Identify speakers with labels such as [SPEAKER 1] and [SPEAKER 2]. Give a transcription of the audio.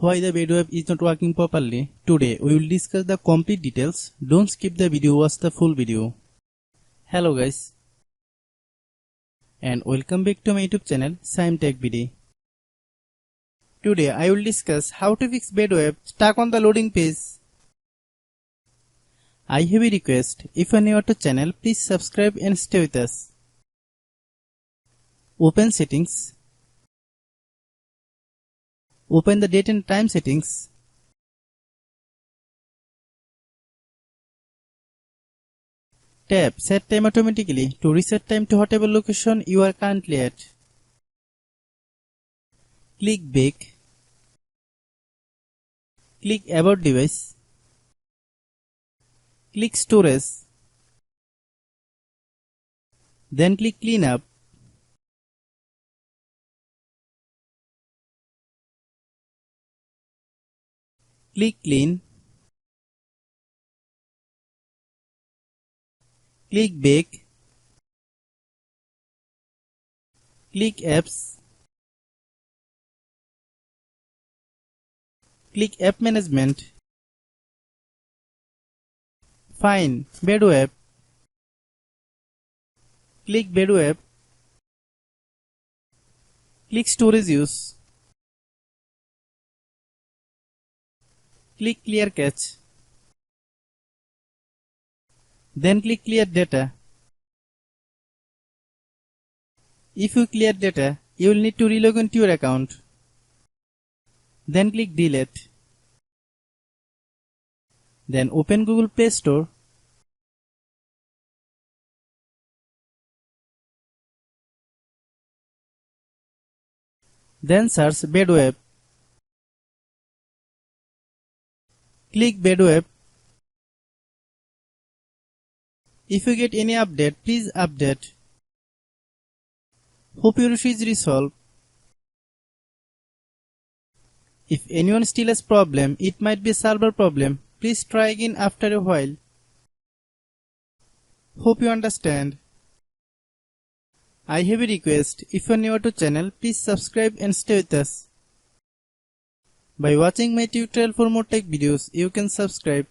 [SPEAKER 1] Why the Badoo app is not working properly. Today we will discuss the complete details. Don't skip the video, watch the full video. Hello guys, and welcome back to my YouTube channel Shaem Tech BD. Today I will discuss how to fix Badoo app stuck on the loading page. I have a request. If you are new to channel, please subscribe and stay with us. Open settings. Open the date and time settings. Tap Set Time automatically to reset time to whatever location you are currently at. Click Back. Click About Device. Click Storage. Then click Clean Up. Click Clean. Click Back. Click Apps. Click App Management. Find Badoo app. Click Badoo app. Click Storage Use. Click Clear Cache. Then click Clear Data. If you clear data, you will need to relog into your account. Then click Delete. Then open Google Play Store. Then search Badoo app. Click Badoo app. If you get any update, please update. Hope your issue is resolved. If anyone still has problem, it might be a server problem. Please try again after a while. Hope you understand. I have a request. If you are new to channel, please subscribe and stay with us. By watching my tutorial for more tech videos, you can subscribe.